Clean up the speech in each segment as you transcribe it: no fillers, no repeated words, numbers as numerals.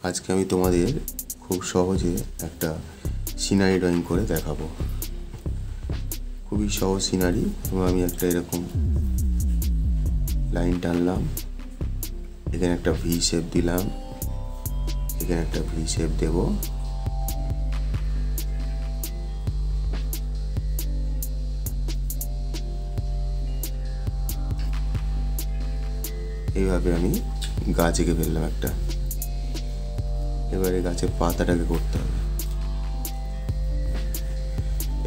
আজকে আমি তোমাদের খুব সহজে একটা সিনারি ড্রয়িং করে দেখাবো। খুবই সহজ সিনারি। এবং আমি একটা এরকম লাইন টানলাম, এখানে একটা ভি শেপ দিলাম, এখানে একটা ভি শেপ দেব, এইভাবে আমি গাছ এঁকে ফেললাম একটা। এবারে গাছের পাতাটাকে করতে হবে,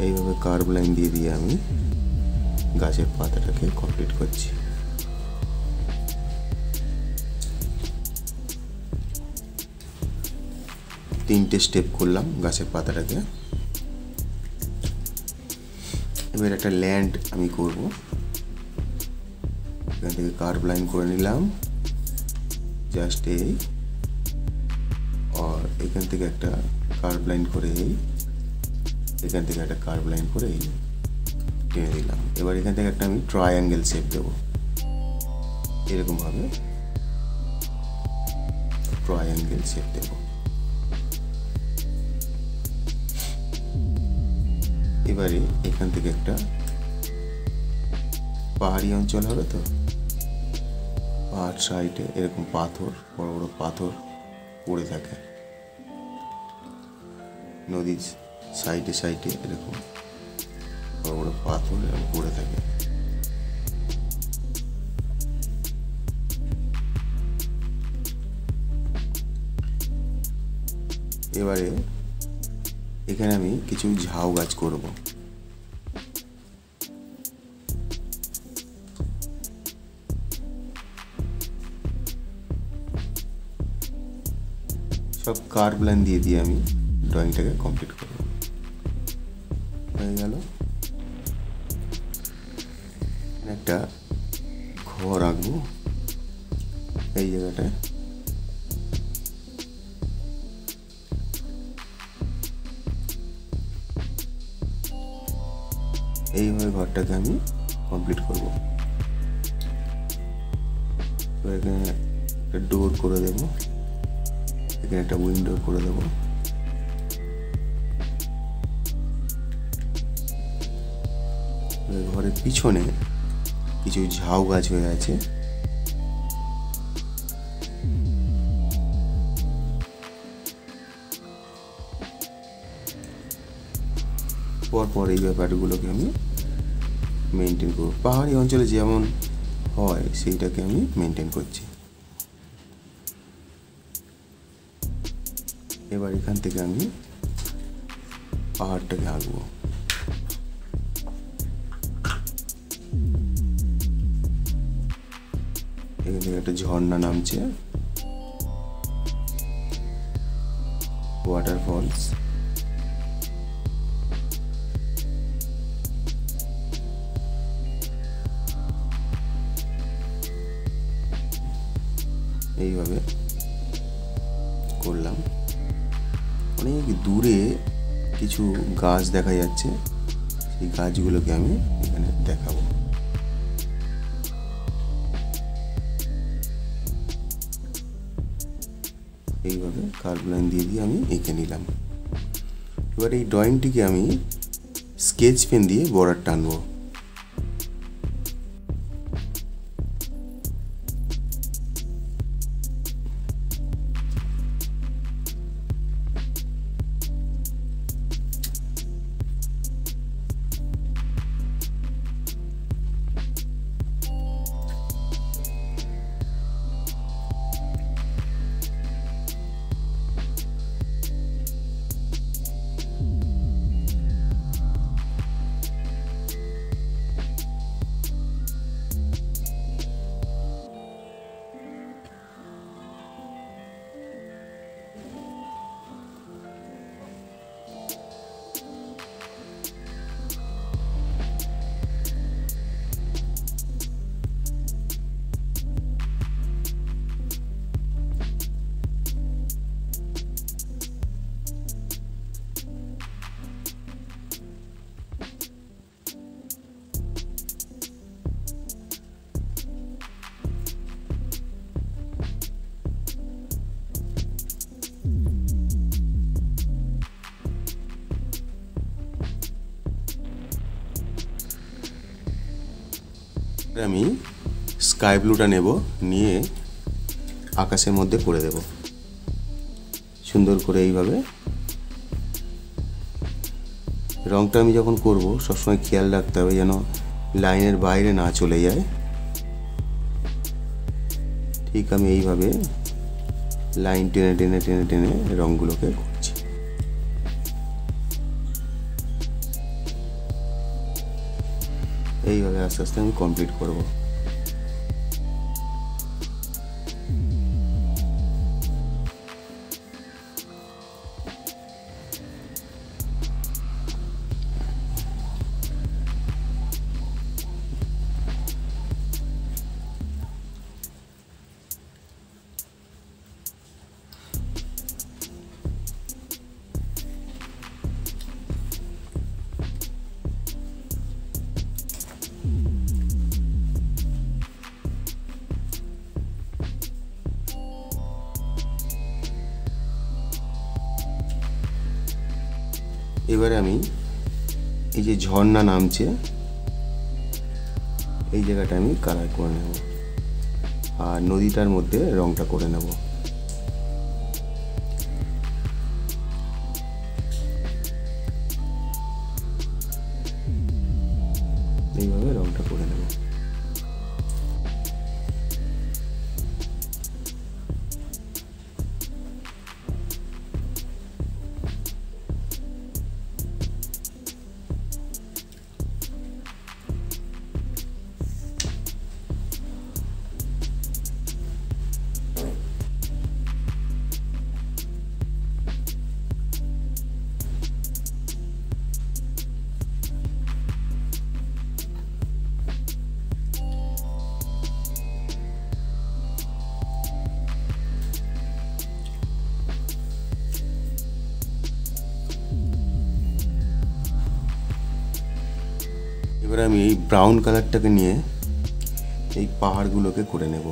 এইভাবে কার্ভ লাইন দিয়ে দিয়ে আমি গাছের পাতাটাকে কমপ্লিট করছি। তিনটে স্টেপ করলাম গাছের পাতাটাকে। এবার একটা ল্যান্ড আমি করব, এখান থেকে কার্ভ লাইন করে নিলাম জাস্ট এই, আর এখান থেকে একটা কার্ভ লাইন করে এই, এখান থেকে একটা কার্ভ লাইন করে এই টেনে দিলাম। এবার এখান থেকে একটা আমি ট্রায়াঙ্গেল শেপ দেব, এরকমভাবে ট্রায়াঙ্গেল শেপ দেব। এবারে এখান থেকে একটা পাহাড়ি অঞ্চল হবে, তো পাহাড় সাইডে এরকম পাথর, বড় বড় পাথর পড়ে থাকে, নদীর সাইডে সাইডে এরকম বড় বড় পাথর এরকম পড়ে থাকে। এবারে এখানে আমি কিছু ঝাউ গাছ করব। সব কার্ভ লাইন দিয়ে দিয়ে আমি ড্রয়িংটাকে কমপ্লিট করব। হয়ে গেল। একটা ঘর আঁকবো এই জায়গাটায়। এইভাবে ঘরটাকে আমি কমপ্লিট করব। এখানে একটা ডোর করে দেব, এখানে একটা উইন্ডো করে দেব। ঘরের পিছনে কিছু ঝাউ গাছ হয়ে আছে, পরপর এই ব্যাপারগুলোকে আমি মেনটেন করব। পাহাড়ি অঞ্চলে যেমন হয় সেইটাকে আমি মেনটেন করছি। এবার এখান থেকে আমি পাহাড়টাকে আঁকবো। এখান থেকে একটা ঝর্ণা নামছে, ওয়াটারফলস। এইভাবে করলাম। অনেক দূরে কিছু গাছ দেখা যাচ্ছে, সেই গাছগুলোকে আমি এখানে দেখাবো। এইভাবে কার্ভ লাইন দিয়ে দিয়ে আমি এঁকে নিলাম। এবার এই ড্রয়িংটিকে আমি স্কেচ পেন দিয়ে বর্ডার টানবো। আমি স্কাই ব্লুটা নেব, নিয়ে আকাশের মধ্যে করে দেব সুন্দর করে। এইভাবে রংটা আমি যখন করব সবসময় খেয়াল রাখতে হবে যেন লাইনের বাইরে না চলে যায়। ঠিক আমি এইভাবে লাইন টেনে টেনে টেনে টেনে রঙগুলোকে করছি। এইভাবে আস্তে আস্তে আমি কমপ্লিট করব। এবারে আমি এই যে ঝর্ণা নামছে এই জায়গাটা আমি কালার করে নেব, আর নদীটার মধ্যে রংটা করে নেব। এইভাবে রংটা করে নেব। এবার আমি এই ব্রাউন কালারটাকে নিয়ে এই পাহাড়গুলোকে করে নেব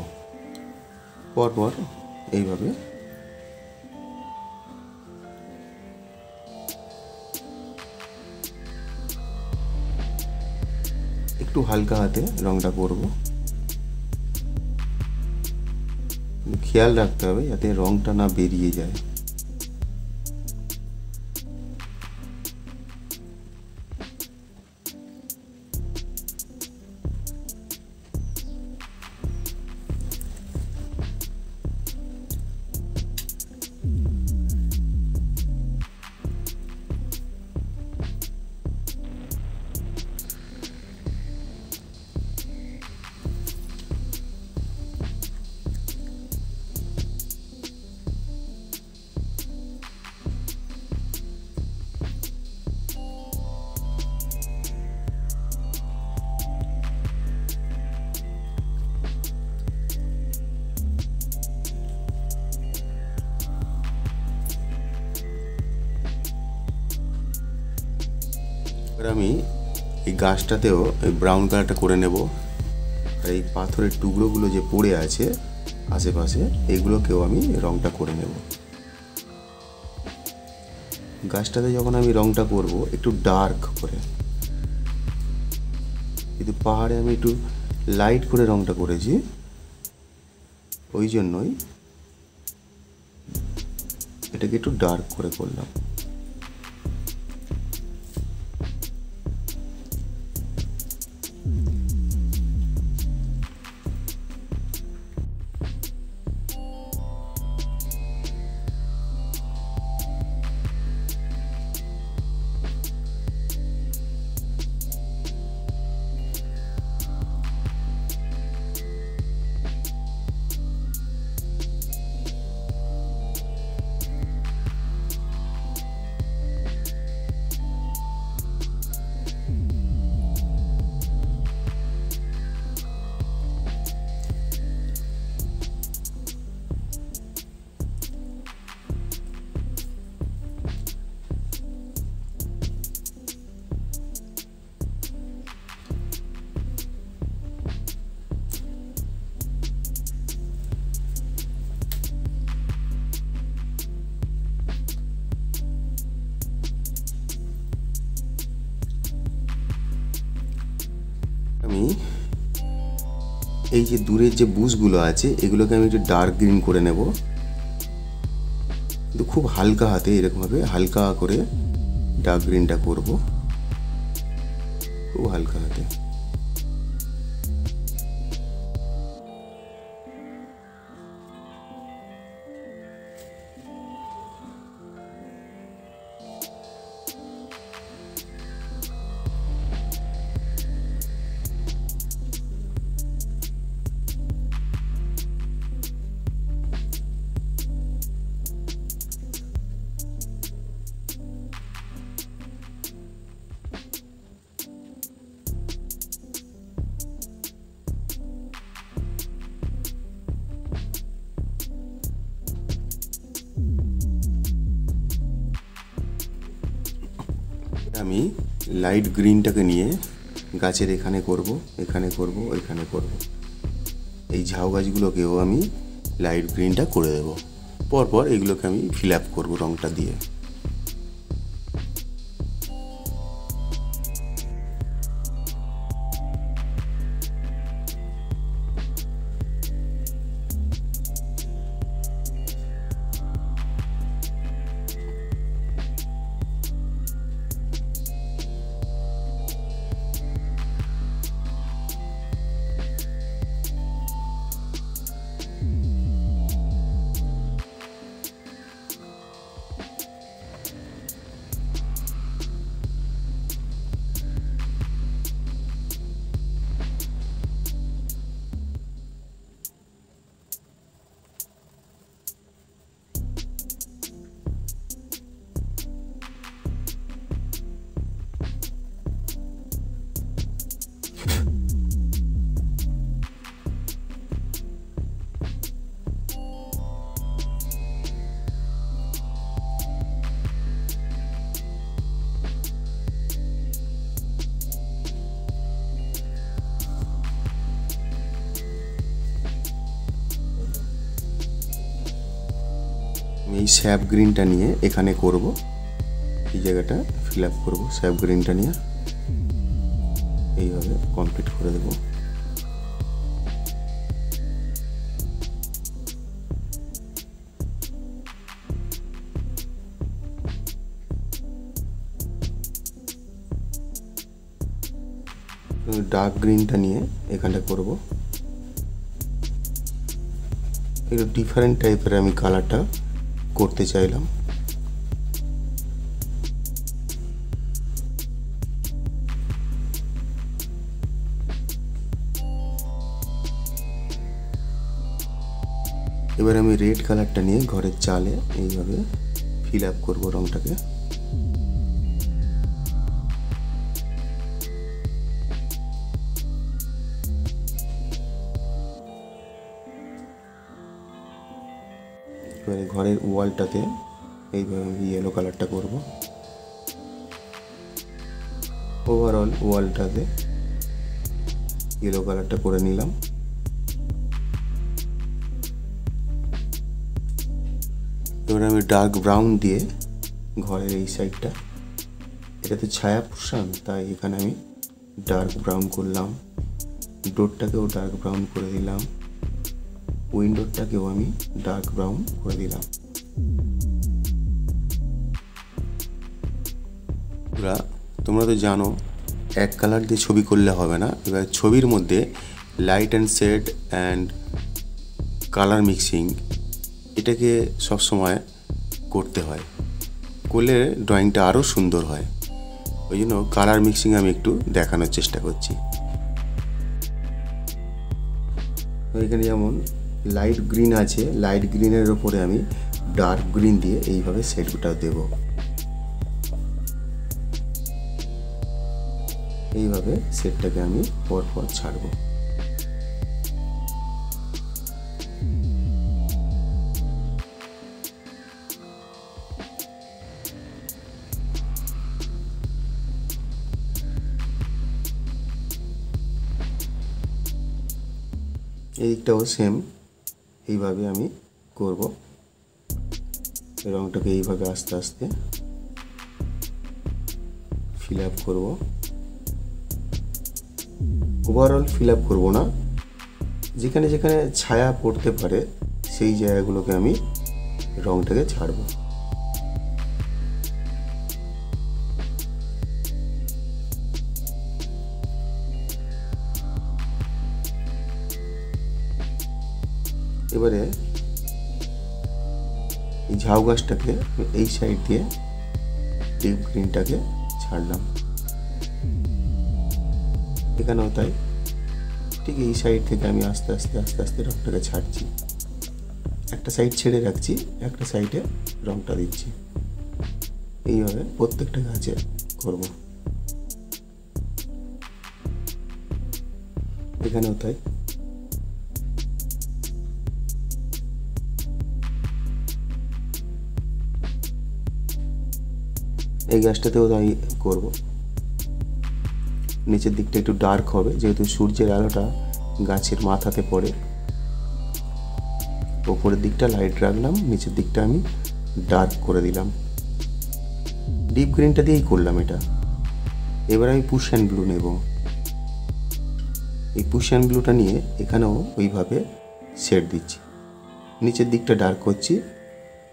পরপর এইভাবে। একটু হালকা হাতে রংটা করব, খেয়াল রাখতে হবে যাতে রংটা না বেরিয়ে যায়। এবার আমি এই গাছটাতেও এই ব্রাউন কালারটা করে নেব, আর এই পাথরের টুকরোগুলো যে পড়ে আছে আশেপাশে এইগুলোকেও আমি রংটা করে নেব। গাছটাতে যখন আমি রংটা করব একটু ডার্ক করে, কিন্তু পাহাড়ে আমি একটু লাইট করে রংটা করেছি, ওই জন্যই এটাকে একটু ডার্ক করে করলাম। এই যে দূরের যে বুশগুলো আছে এগুলোকে আমি একটু ডার্ক গ্রিন করে নেব, কিন্তু খুব হালকা হাতে এরকমভাবে হালকা করে ডার্ক গ্রিনটা করব, খুব হালকা হাতে। আমি লাইট গ্রিনটাকে নিয়ে গাছের এখানে করব, এখানে করব, এখানে করব। এই ঝাউ গাছগুলোকেও আমি লাইট গ্রিনটা করে দেব। পরপর এগুলোকে আমি ফিল আপ করবো রঙটা দিয়ে। এই স্যাপ গ্রিনটা নিয়ে এখানে করব, এই জায়গাটা ফিল আপ করবো স্যাপ গ্রিনটা নিয়ে, এইভাবে কমপ্লিট করে দেব। ডার্ক গ্রিনটা নিয়ে এখানটা করব, একটু ডিফারেন্ট টাইপের আমি কালারটা করতে চাইলাম। এবার আমি রেড কালারটা নিয়ে ঘরের চালে এইভাবে ফিল আপ করবো রংটাকে। এবারে ঘরের ওয়ালটাতে এইভাবে আমি ইয়েলো কালারটা করব, ওভারঅল ওয়ালটাতে ইয়েলো কালারটা করে নিলাম। এবার আমি ডার্ক ব্রাউন দিয়ে ঘরের এই সাইডটা, এটা তো ছায়া পোর্শন, তাই এখানে আমি ডার্ক ব্রাউন করলাম। ডোরটাকেও ডার্ক ব্রাউন করে দিলাম, উইন্ডোটাকেও আমি ডার্ক ব্রাউন করে দিলাম। তোমরা তো জানো এক কালার দিয়ে ছবি করলে হবে না, এবার ছবির মধ্যে light and shade and colour mixing এটাকে সবসময় করতে হয়, করলে ড্রয়িংটা আরও সুন্দর হয়। ওই জন্য কালার মিক্সিং আমি একটু দেখানোর চেষ্টা করছি। এখানে যেমন লাইট গ্রিন আছে, লাইট গ্রিনের ওপরে আমি ডার্ক গ্রিন দিয়ে এইভাবে শেডটা দেব। এইভাবে শেডটাকে আমি পরপর ছাড়বো। এই দিকটাও সেম এইভাবে আমি করব। রংটাকে এইভাবে আস্তে আস্তে ফিল আপ করবো। ওভারঅল ফিল আপ করবো না, যেখানে যেখানে ছায়া পড়তে পারে সেই জায়গাগুলোকে আমি রংটাকে ছাড়বো। এবারে এই ঝাউ গাছটাকে এই সাইড দিয়ে ডিপ গ্রিনটাকে ছাড়লাম, এখানেও তাই। ঠিক এই সাইড থেকে আমি আস্তে আস্তে আস্তে আস্তে রংটাকে ছাড়ছি। একটা সাইড ছেড়ে রাখছি, একটা সাইডে রংটা দিচ্ছি। এইভাবে প্রত্যেকটা গাছে করব। এখানেও তাই। এই গাছটাতেও তাই করব। নিচের দিকটা একটু ডার্ক হবে, যেহেতু সূর্যের আলোটা গাছের মাথাতে পড়ে। উপরের দিকটা লাইট রাখলাম, নিচের দিকটা আমি ডার্ক করে দিলাম। ডিপ গ্রিনটা দিয়েই করলাম এটা। এবার আমি পুশ অ্যান্ড ব্লু নেব। এই পুশ অ্যান্ড ব্লুটা নিয়ে এখানেও ওইভাবে শেড দিচ্ছি। নিচের দিকটা ডার্ক করছি,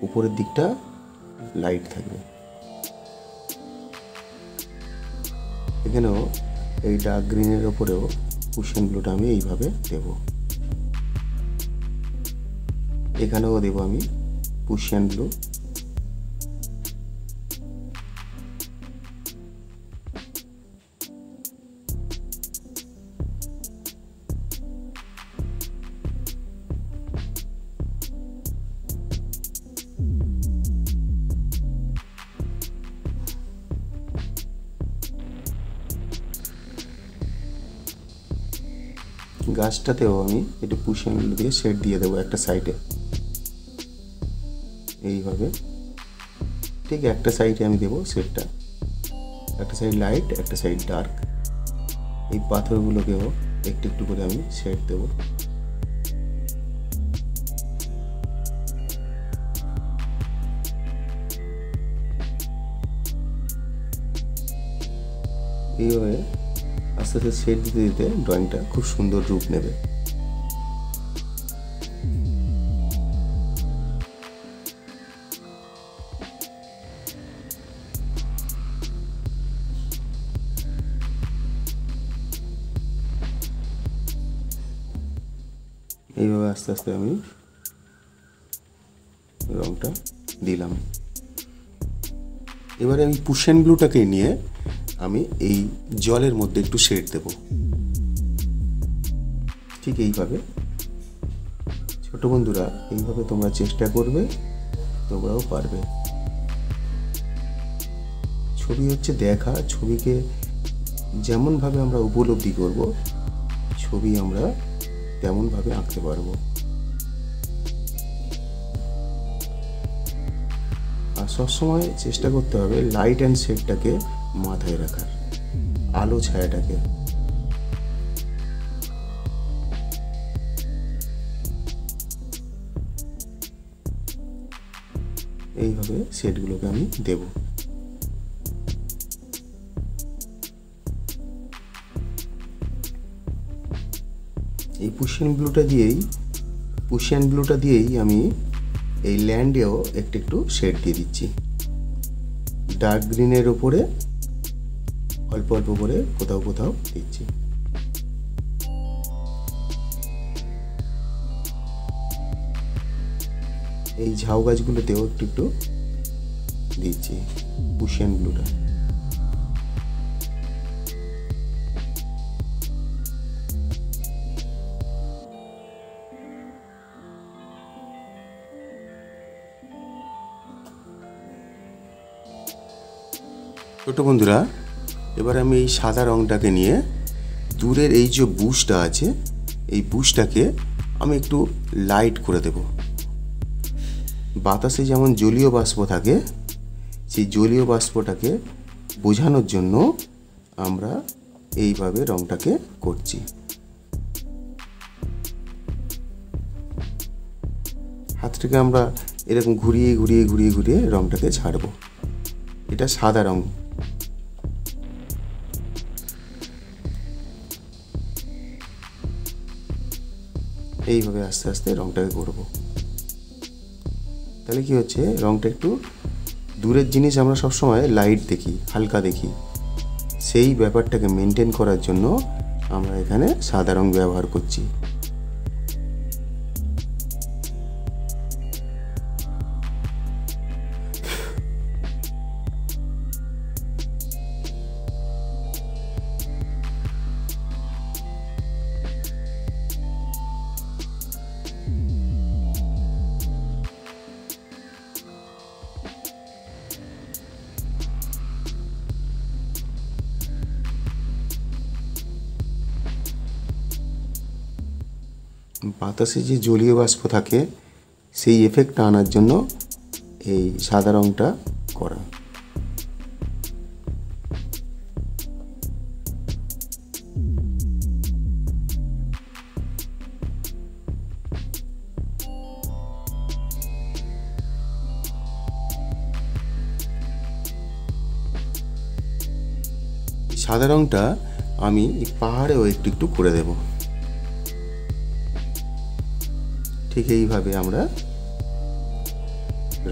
উপরের দিকটা লাইট থাকবে। এখানেও এই ডার্ক গ্রিনের ওপরেও পুশ অ্যান্ড ব্লুটা আমি এইভাবে দেব। এখানেও দেব আমি পুশ অ্যান্ড ব্লু। গাছটাতেও আমি একটু পুশ অ্যান্ড ব্লু দিয়ে শেড দিয়ে দেবো একটা সাইডে, এইভাবে। ঠিক একটা সাইডে আমি দেবো শেডটা, একটা সাইড লাইট, একটা সাইড ডার্ক। এই পাথরগুলোকেও একটু একটু করে আমি শেড দেবো। এইভাবে আস্তে আস্তে শেড দিতে দিতে ড্রয়িংটা খুব সুন্দর রূপ নেবে। এইভাবে আস্তে আস্তে আমি রংটা দিলাম। এবারে আমি পুশ অ্যান্ড ব্লুটাকে নিয়ে আমি এই জলের মধ্যে একটু শেড দেব। ঠিক এইভাবে। ছোট বন্ধুরা, এইভাবে তোমরা চেষ্টা করবে, তোমরাও পারবে। ছবি হচ্ছে দেখা, ছবিকে যেমনভাবে আমরা উপলব্ধি করব, ছবি আমরা তেমনভাবে আঁকতে পারবো। আর সবসময় চেষ্টা করতে হবে লাইট অ্যান্ড শেডটাকে মাথায় রাখার, আলো ছায়াটাকে। এইভাবে শেডগুলোকে আমি দেব। এই পুশ অ্যান্ড ব্লুটা দিয়েই আমি এই ল্যান্ডেও একটু একটু শেড দিয়ে দিচ্ছি। ডার্ক গ্রিনের উপরে অল্প অল্প করে কোথাও কোথাও দিচ্ছি। এই ঝাউ গাছগুলোতেও একটু একটু দিচ্ছি পুশ অ্যান্ড ব্লুটা। ছোট বন্ধুরা, এবার আমি এই সাদা রংটাকে নিয়ে দূরের এই যে বুশটা আছে, এই বুশটাকে আমি একটু লাইট করে দেব। বাতাসে যেমন জলীয় বাষ্প থাকে, সেই জলীয় বাষ্পটাকে বোঝানোর জন্য আমরা এইভাবে রংটাকে করছি। হাতটাকে আমরা এরকম ঘুরিয়ে ঘুরিয়ে ঘুরিয়ে ঘুরিয়ে রংটাকে ছাড়বো। এটা সাদা রং। এইভাবে আস্তে আস্তে রংটাকে করব। তাহলে কি হচ্ছে, রংটা একটু দূরের জিনিস আমরা সবসময় লাইট দেখি, হালকা দেখি, সেই ব্যাপারটাকে মেনটেন করার জন্য আমরা এখানে সাদা রং ব্যবহার করছি। বাতাসে যে জলীয় বাষ্প থাকে সেই এফেক্টটা আনার জন্য এই সাদা রংটা করা। সাদা রংটা আমি পাহাড়েও একটু একটু করে দেব। ঠিক এইভাবে আমরা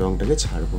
রংটাকে ছাড়বো।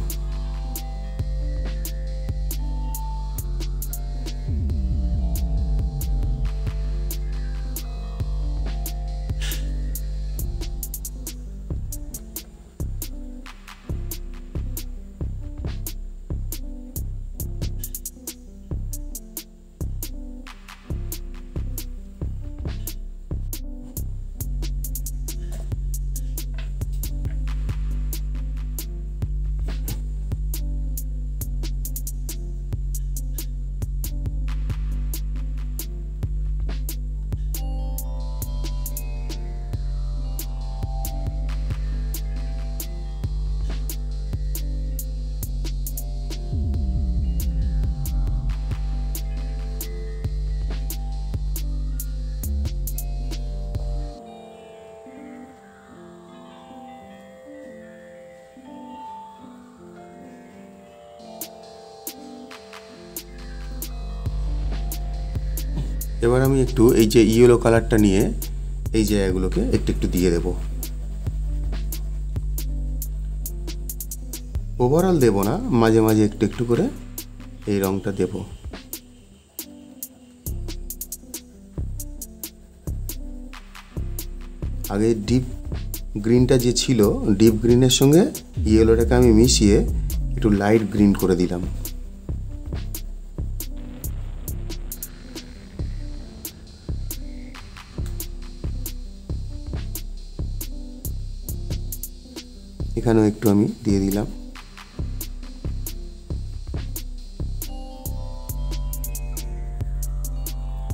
এবার আমি একটু এই যে ইয়েলো কালারটা নিয়ে এই জায়গাগুলোকে একটু একটু দিয়ে দেব। ওভারঅল দেব না, মাঝে মাঝে একটু একটু করে এই রংটা দেব। আগে ডিপ গ্রিনটা যে ছিল, ডিপ গ্রিনের সঙ্গে ইয়েলোটাকে আমি মিশিয়ে একটু লাইট গ্রিন করে দিলাম। এখানেও একটু আমি দিয়ে দিলাম।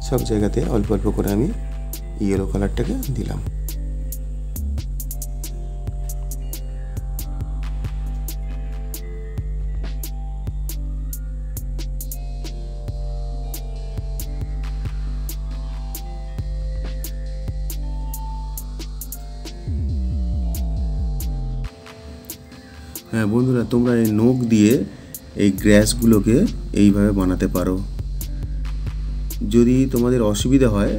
সব জায়গাতে অল্প অল্প করে আমি ইয়েলো কালারটাকে দিলাম। হ্যাঁ বন্ধুরা, তোমরা এই নখ দিয়ে এই গ্রাসগুলোকে এইভাবে বানাতে পারো। যদি তোমাদের অসুবিধা হয়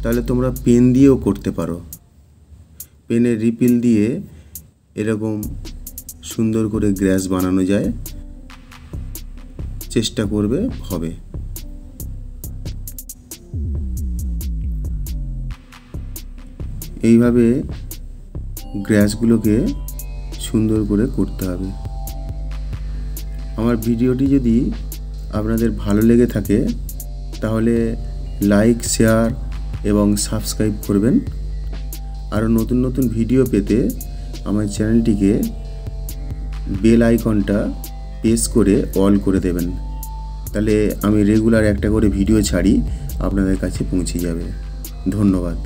তাহলে তোমরা পেন দিয়েও করতে পারো। পেনের রিপিল দিয়ে এরকম সুন্দর করে গ্রাস বানানো যায়। চেষ্টা করবে, হবে। এইভাবে গ্রাসগুলোকে সুন্দর করে করতে হবে। আমার ভিডিওটি যদি আপনাদের ভালো লেগে থাকে তাহলে লাইক, শেয়ার এবং সাবস্ক্রাইব করবেন। আরও নতুন নতুন ভিডিও পেতে আমার চ্যানেলটিকে বেল আইকনটা প্রেস করে অল করে দেবেন। তাহলে আমি রেগুলার একটা করে ভিডিও ছাড়ি, আপনাদের কাছে পৌঁছে যাবে। ধন্যবাদ।